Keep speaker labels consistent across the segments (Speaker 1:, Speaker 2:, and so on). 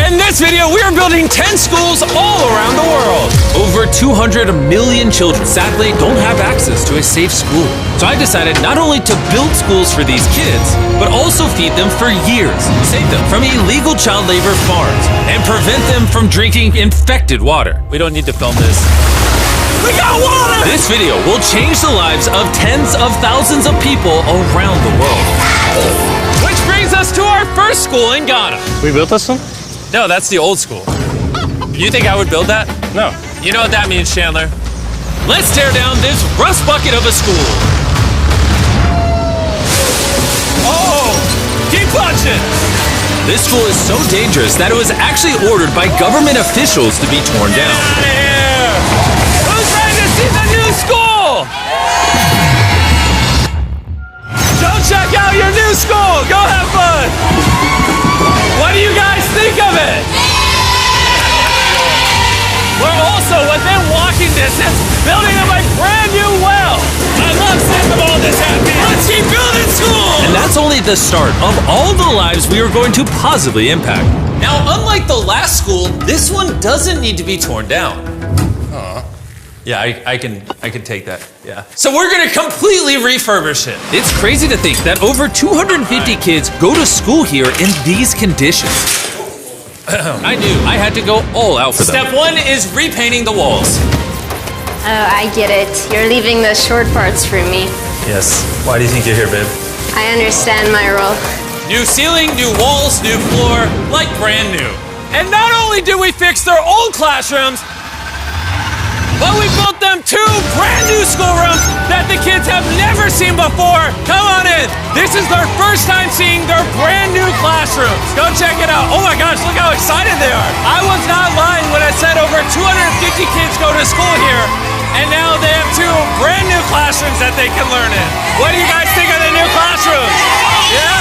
Speaker 1: In this video, we are building 10 schools all around the world. Over 200 million children sadly don't have access to a safe school. So I decided not only to build schools for these kids, but also feed them for years, save them from illegal child labor farms, and prevent them from drinking infected water. We don't need to film this. We got water! This video will change the lives of tens of thousands of people around the world. Which brings us to our first school in Ghana.
Speaker 2: We built this one?
Speaker 1: No, that's the old school. You think I would build that?
Speaker 2: No.
Speaker 1: You know what that means, Chandler? Let's tear down this rust bucket of a school. Oh, keep punching! This school is so dangerous that it was actually ordered by government officials to be torn down. Get out of here! Who's ready to see the new school? Go check out your new school! Go have fun! What do you guys think of it? We're also within walking distance building up a brand new well. I love seeing them all this happy. Let's keep building schools! And that's only the start of all the lives we are going to positively impact. Now, unlike the last school, this one doesn't need to be torn down. Yeah, I can take that, yeah. So we're gonna completely refurbish it. It's crazy to think that over 250 kids go to school here in these conditions. I knew I had to go all out for them. Step one is repainting the walls.
Speaker 3: Oh, I get it. You're leaving the short parts for me.
Speaker 1: Yes, why do you think you're here, babe?
Speaker 3: I understand my role.
Speaker 1: New ceiling, new walls, new floor, like brand new. And not only did we fix their old classrooms, but we built them 2 brand new schoolrooms that the kids have never seen before. Come on in. This is their first time seeing their brand new classrooms. Go check it out. Oh my gosh, look how excited they are. I was not lying when I said over 250 kids go to school here, and now they have 2 brand new classrooms that they can learn in. What do you guys think of the new classrooms? Yeah?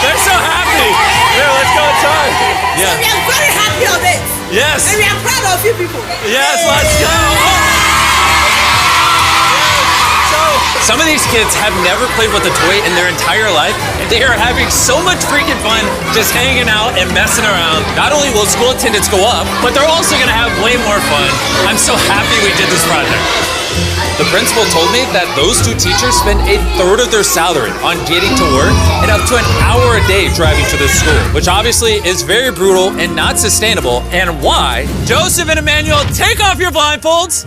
Speaker 1: They're so happy. Here, let's go inside. Yeah.
Speaker 4: We are very happy of it.
Speaker 1: Yes.
Speaker 4: And we are proud of you people.
Speaker 1: Yes, let's go. So, some of these kids have never played with a toy in their entire life, and they are having so much freaking fun just hanging out and messing around. Not only will school attendance go up, but they're also gonna have way more fun. I'm so happy we did this project. The principal told me that those 2 teachers spend 1/3 of their salary on getting to work and up to an hour a day driving to the school, which obviously is very brutal and not sustainable, and why. Joseph and Emmanuel, take off your blindfolds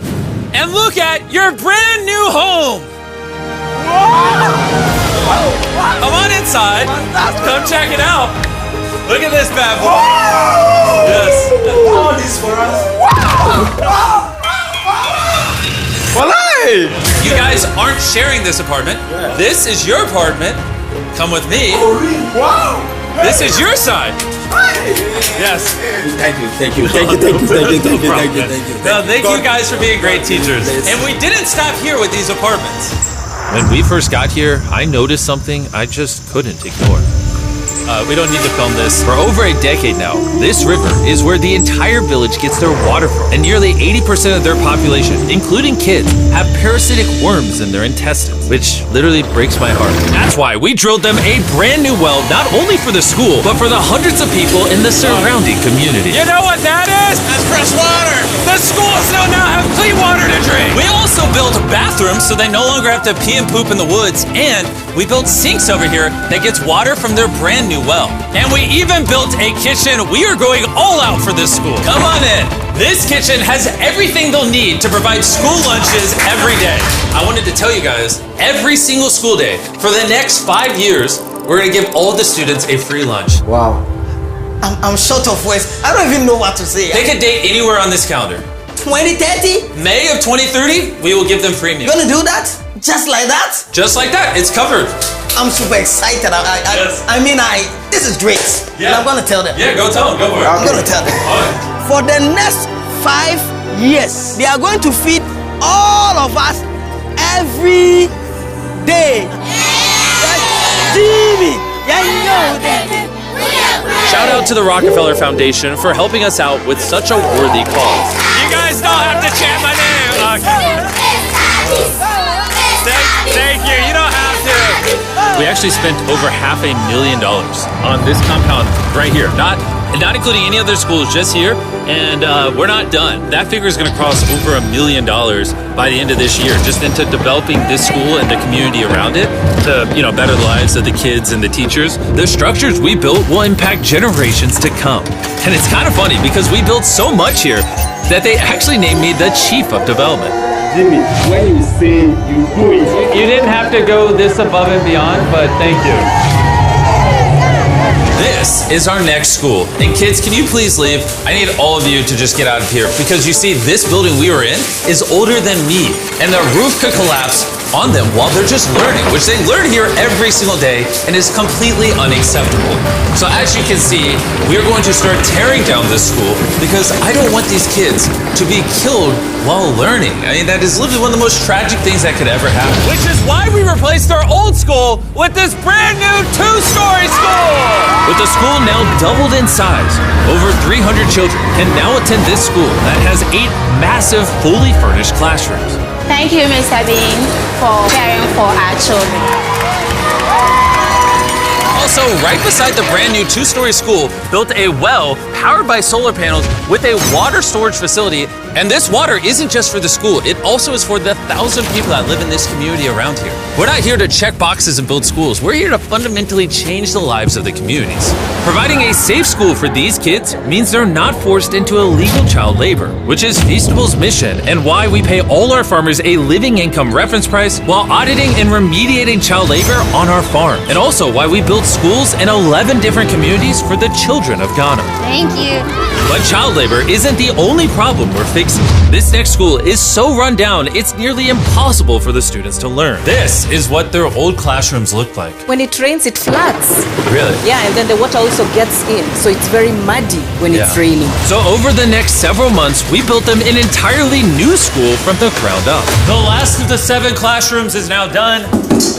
Speaker 1: and look at your brand new home. Come on inside. Come check it out. Look at this bad boy. Yes.
Speaker 5: All this for us.
Speaker 1: You guys aren't sharing this apartment. This is your apartment. Come with me.
Speaker 5: Wow.
Speaker 1: This is your side. Yes.
Speaker 5: Thank you.
Speaker 1: No, thank you guys for being great teachers. And we didn't stop here with these apartments. When we first got here, I noticed something I just couldn't ignore. We don't need to film this. For over a decade now, this river is where the entire village gets their water from. And nearly 80% of their population, including kids, have parasitic worms in their intestines, which literally breaks my heart. That's why we drilled them a brand new well, not only for the school, but for the hundreds of people in the surrounding community. You know what that is?
Speaker 5: That's fresh water.
Speaker 1: The schools now have clean water to drink. We also built bathrooms so they no longer have to pee and poop in the woods, and we built sinks over here that gets water from their brand new well. And we even built a kitchen. We are going all out for this school. Come on in. This kitchen has everything they'll need to provide school lunches every day. I wanted to tell you guys, every single school day for the next 5 years, we're gonna give all the students a free lunch.
Speaker 5: Wow. I'm short of words. I don't even know what to say.
Speaker 1: Pick a date anywhere on this calendar.
Speaker 5: 2030?
Speaker 1: May of 2030, we will give them free meals.
Speaker 5: You gonna do that? Just like that?
Speaker 1: Just like that, it's covered.
Speaker 5: I'm super excited.
Speaker 1: Yes.
Speaker 5: This is great.
Speaker 1: Yeah.
Speaker 5: And I'm gonna tell them.
Speaker 1: Yeah, go tell them, go for it.
Speaker 5: I'm gonna tell them. For the next 5 years, they are going to feed all of us every day. Jimmy, yeah, you know that.
Speaker 1: Shout out to the Rockefeller Foundation for helping us out with such a worthy cause. You guys don't have to chant my name. Thank you. You don't have to. We actually spent over $500,000 on this compound right here. Not and not including any other schools, just here. And we're not done. That figure is going to cross over $1 million by the end of this year, just into developing this school and the community around it to, better the lives of the kids and the teachers. The structures we built will impact generations to come. And it's kind of funny because we built so much here that they actually named me the Chief of Development.
Speaker 2: Jimmy, when you say you do it.
Speaker 1: You didn't have to go this above and beyond, but thank you. This is our next school. And kids, can you please leave? I need all of you to just get out of here because you see, this building we were in is older than me. And the roof could collapse on them while they're just learning, which they learn here every single day and is completely unacceptable. So as you can see, we are going to start tearing down this school because I don't want these kids to be killed while learning. I mean, that is literally one of the most tragic things that could ever happen. Which is why we replaced our old school with this brand new 2-story school. With the school now doubled in size, over 300 children can now attend this school that has 8 massive, fully furnished classrooms.
Speaker 3: Thank you, Mr. Bean, for caring for our children.
Speaker 1: Also, right beside the brand new 2-story school, built a well powered by solar panels with a water storage facility. And this water isn't just for the school, it also is for the 1,000 people that live in this community around here. We're not here to check boxes and build schools. We're here to fundamentally change the lives of the communities. Providing a safe school for these kids means they're not forced into illegal child labor, which is Feastable's mission and why we pay all our farmers a living income reference price while auditing and remediating child labor on our farm. And also why we build schools in 11 different communities for the children of Ghana.
Speaker 3: Thank you.
Speaker 1: But child labor isn't the only problem we're fixing. This next school is so run down, it's nearly impossible for the students to learn. This is what their old classrooms look like.
Speaker 6: When it rains, it floods.
Speaker 1: Really?
Speaker 6: Yeah, and then the water also gets in, so it's very muddy when it's raining.
Speaker 1: So over the next several months, we built them an entirely new school from the ground up. The last of the 7 classrooms is now done.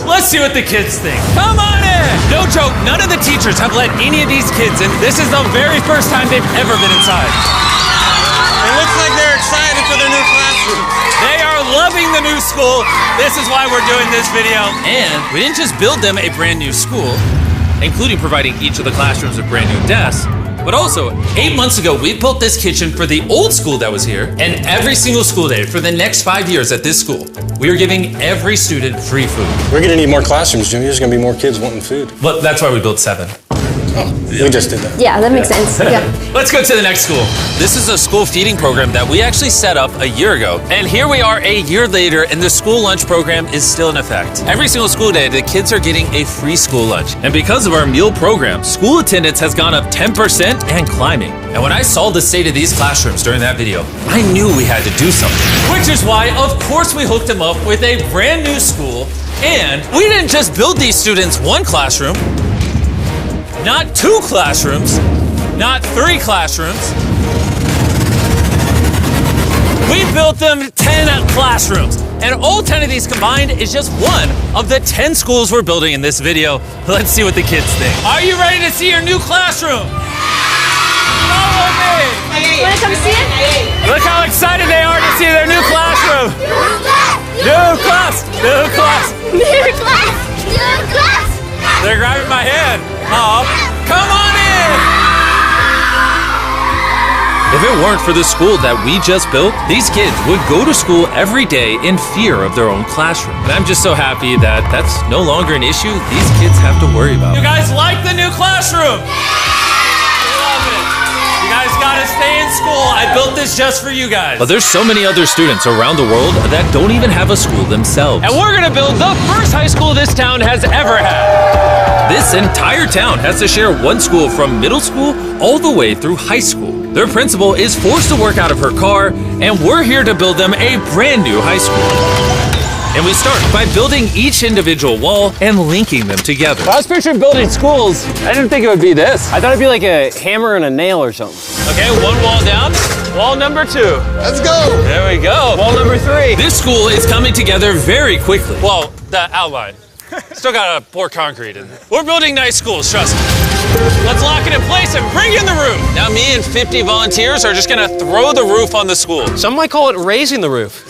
Speaker 1: Let's see what the kids think. Come on in! No joke, none of the teachers have let any of these kids in. This is the very first time they've ever been inside.
Speaker 7: It looks like they're excited for their new classroom.
Speaker 1: They are loving the new school. This is why we're doing this video. And we didn't just build them a brand new school, including providing each of the classrooms with brand new desks, but also 8 months ago, we built this kitchen for the old school that was here. And every single school day for the next 5 years at this school, we are giving every student free food.
Speaker 7: We're gonna need more classrooms, Jimmy. There's gonna be more kids wanting food.
Speaker 1: Well, that's why we built 7.
Speaker 7: We just did that.
Speaker 3: Yeah, that makes sense. Yeah.
Speaker 1: Let's go to the next school. This is a school feeding program that we actually set up a year ago. And here we are a year later, and the school lunch program is still in effect. Every single school day, the kids are getting a free school lunch. And because of our meal program, school attendance has gone up 10% and climbing. And when I saw the state of these classrooms during that video, I knew we had to do something. Which is why, of course, we hooked them up with a brand new school. And we didn't just build these students 1 classroom, not 2 classrooms, not 3 classrooms. We built them 10 classrooms. And all 10 of these combined is just one of the 10 schools we're building in this video. Let's see what the kids think. Are you ready to see your new classroom? Follow me.
Speaker 3: Wanna come see it?
Speaker 1: Look how excited they are to see their new classroom. New class, new class.
Speaker 3: New class! New class!
Speaker 1: They're grabbing my hand. Oh, come on in! If it weren't for the school that we just built, these kids would go to school every day in fear of their own classroom. And I'm just so happy that that's no longer an issue these kids have to worry about. You guys like the new classroom? Love it. You guys gotta stay in school. I built this just for you guys. But there's so many other students around the world that don't even have a school themselves. And we're gonna build the first high school this town has ever had. This entire town has to share one school from middle school all the way through high school. Their principal is forced to work out of her car, and we're here to build them a brand new high school. And we start by building each individual wall and linking them together.
Speaker 8: When I was picturing building schools, I didn't think it would be this. I thought it'd be like a hammer and a nail or something.
Speaker 1: Okay, 1 wall down. Wall number 2.
Speaker 7: Let's go.
Speaker 1: There we go.
Speaker 8: Wall number 3.
Speaker 1: This school is coming together very quickly. Well, the outline. Still gotta pour concrete in. We're building nice schools, trust me. Let's lock it in place and bring in the roof. Now me and 50 volunteers are just gonna throw the roof on the school.
Speaker 8: Some might call it raising the roof.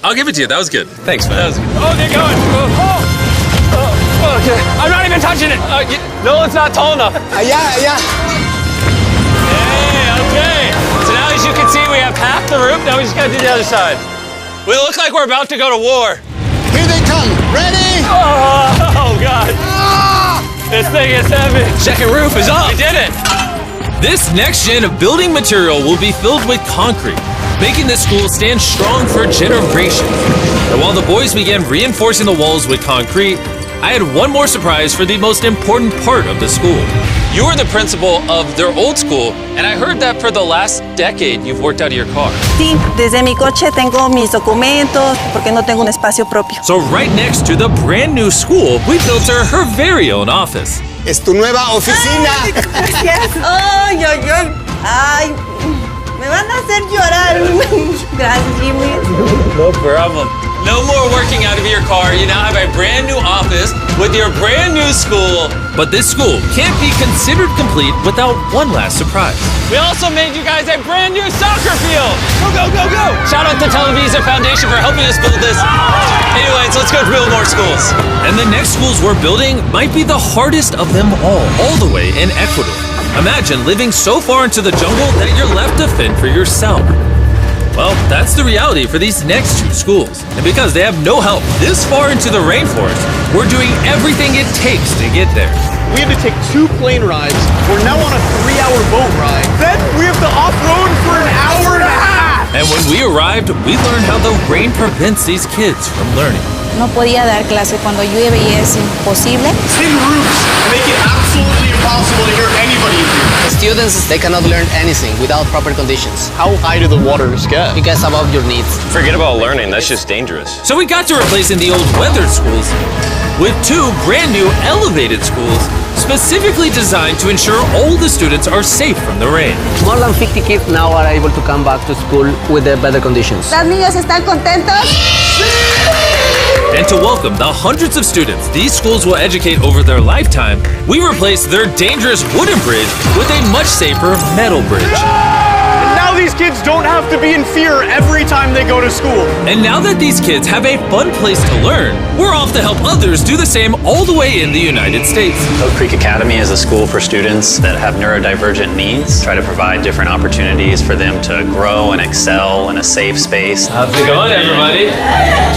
Speaker 1: I'll give it to you, that was good.
Speaker 8: Thanks, man.
Speaker 1: That was good.
Speaker 8: Oh, get going. Okay. I'm not even touching it.
Speaker 1: No, it's not tall enough.
Speaker 5: Yeah.
Speaker 1: Now we just gotta do the other side. We look like we're about to go to war.
Speaker 7: Here they come. Ready?
Speaker 1: Oh God. This thing is heavy. Second roof is up. We did it. This next gen of building material will be filled with concrete, making the school stand strong for generations. And while the boys began reinforcing the walls with concrete, I had one more surprise for the most important part of the school. You were the principal of their old school, and I heard that for the last decade you've worked out of your car.
Speaker 6: Sí, desde mi coche tengo mis documentos porque no tengo un espacio propio.
Speaker 1: So right next to the brand new school, we built her very own office.
Speaker 7: Es tu nueva oficina.
Speaker 6: Gracias. Ay, ay, ay. Ay, me van a hacer llorar. Gracias, Jimmy.
Speaker 1: No problem. No more working out of your car. You now have a brand new office with your brand new school. But this school can't be considered complete without one last surprise. We also made you guys a brand new soccer field. Go, go, go, go. Shout out to Televisa Foundation for helping us build this. Anyways, let's go build more schools. And the next schools we're building might be the hardest of them all the way in Ecuador. Imagine living so far into the jungle that you're left to fend for yourself. Well, that's the reality for these next two schools. And because they have no help this far into the rainforest, we're doing everything it takes to get there.
Speaker 9: We had to take 2 plane rides. We're now on a 3-hour boat ride. Then we have to off-road for an hour and a half.
Speaker 1: And when we arrived, we learned how the rain prevents these kids from learning.
Speaker 10: No podía dar clase cuando llueve y es imposible.
Speaker 9: Thin roofs make it absolutely impossible to hear anybody in here.
Speaker 11: Students, they cannot learn anything without proper conditions.
Speaker 9: How high do the waters get?
Speaker 11: It gets above your needs.
Speaker 8: Forget about learning, that's just dangerous.
Speaker 1: So we got to replacing the old weathered schools with 2 brand new elevated schools specifically designed to ensure all the students are safe from the rain.
Speaker 11: More than 50 kids now are able to come back to school with better conditions.
Speaker 6: ¿Los niños están contentos?
Speaker 1: And to welcome the hundreds of students these schools will educate over their lifetime, we replaced their dangerous wooden bridge with a much safer metal bridge.
Speaker 9: Now these kids don't have to be in fear every time they go to school.
Speaker 1: And now that these kids have a fun place to learn, we're off to help others do the same all the way in the United States.
Speaker 12: Oak Creek Academy is a school for students that have neurodivergent needs. Try to provide different opportunities for them to grow and excel in a safe space.
Speaker 1: How's it going, everybody?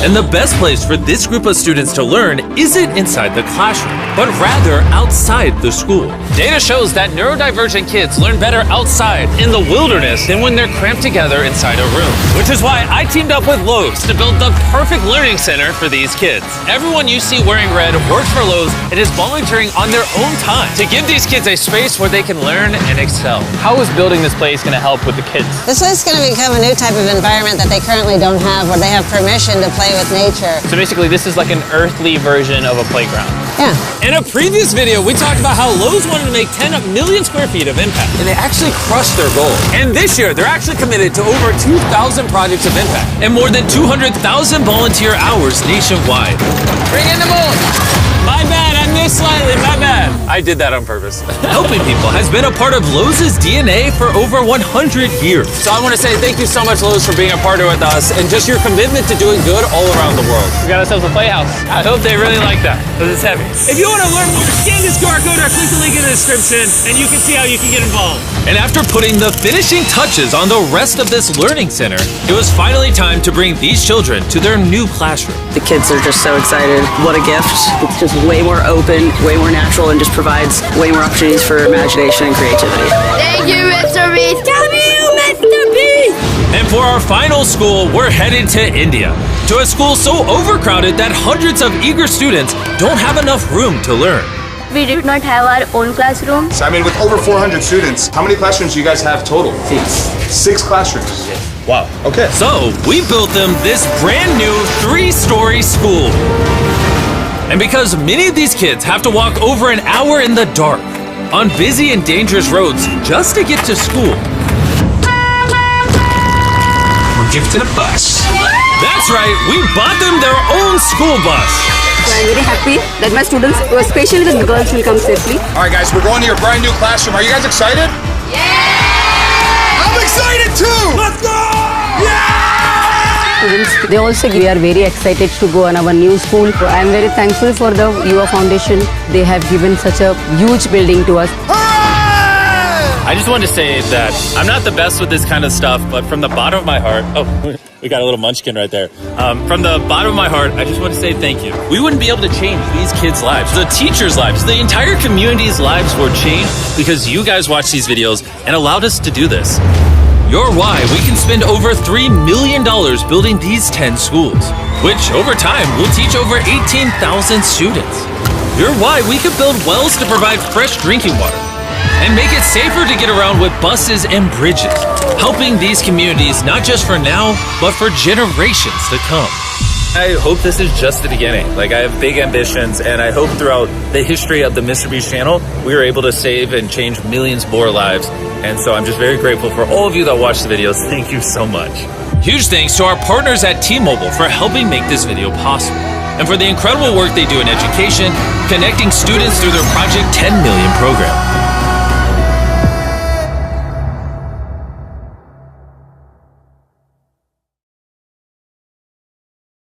Speaker 1: And the best place for this group of students to learn isn't inside the classroom, but rather outside the school. Data shows that neurodivergent kids learn better outside in the wilderness than when they're cramped together inside a room. Which is why I teamed up with Lowe's to build the perfect learning center for these kids. Everyone you see wearing red works for Lowe's and is volunteering on their own time to give these kids a space where they can learn and excel.
Speaker 8: How is building this place going to help with the kids?
Speaker 13: This is going to become a new type of environment that they currently don't have, where they have permission to play with nature.
Speaker 8: So basically this is like an earthly version of a playground.
Speaker 13: Yeah.
Speaker 1: In a previous video, we talked about how Lowe's wanted to make 10 million square feet of impact, and they actually crushed their goal. And this year, they're actually committed to over 2,000 projects of impact and more than 200,000 volunteer hours nationwide.
Speaker 11: Bring in the moon!
Speaker 1: My bad, I missed slightly, my bad. I did that on purpose. Helping people has been a part of Lowe's DNA for over 100 years. So I want to say thank you so much, Lowe's, for being a partner with us and just your commitment to doing good all around the world.
Speaker 8: We got ourselves a playhouse.
Speaker 1: I hope they really like that, because it's heavy. If you want to learn more, scan this QR code or click the link in the description, and you can see how you can get involved. And after putting the finishing touches on the rest of this learning center, it was finally time to bring these children to their new classroom.
Speaker 6: The kids are just so excited. What a gift. It's just way more open, way more natural, and just provides way more opportunities for imagination and creativity.
Speaker 3: Thank you, Mr. Beast. Thank you, Mr. Beast.
Speaker 1: And for our final school, we're headed to India, to a school so overcrowded that hundreds of eager students don't have enough room to learn.
Speaker 3: We did not have our own classroom.
Speaker 7: So, I mean, with over 400 students, how many classrooms do you guys have total? 6 classrooms. Wow. Okay.
Speaker 1: So we built them this brand new 3-story school. And because many of these kids have to walk over an hour in the dark on busy and dangerous roads just to get to school,
Speaker 2: We're gifted a bus.
Speaker 1: that's right, we bought them their own school bus.
Speaker 10: So I'm very happy that my students, especially the girls, will come safely.
Speaker 7: All right, guys, we're going to your brand new classroom. Are you guys excited? Yeah! I'm excited too! Let's go!
Speaker 10: Students, they also we are very excited to go on our new school. So I'm very thankful for the UA Foundation. They have given such a huge building to us.
Speaker 7: Hooray!
Speaker 14: I just wanted to say that I'm not the best with this kind of stuff, but from the bottom of my heart, we got a little munchkin right there. From the bottom of my heart, I just want to say thank you. We wouldn't be able to change these kids' lives, the teachers' lives, the entire community's lives were changed because you guys watched these videos and allowed us to do this. You're why we can spend over $3 million building these 10 schools, which over time will teach over 18,000 students. You're why we could build wells to provide fresh drinking water and make it safer to get around with buses and bridges, helping these communities not just for now, but for generations to come. I hope this is just the beginning. Like, I have big ambitions, and I hope throughout the history of the Mr. Beast channel, we are able to save and change millions more lives. And so I'm just very grateful for all of you that watch the videos. Thank you so much.
Speaker 1: Huge thanks to our partners at T-Mobile for helping make this video possible, and for the incredible work they do in education, connecting students through their Project 10 Million program.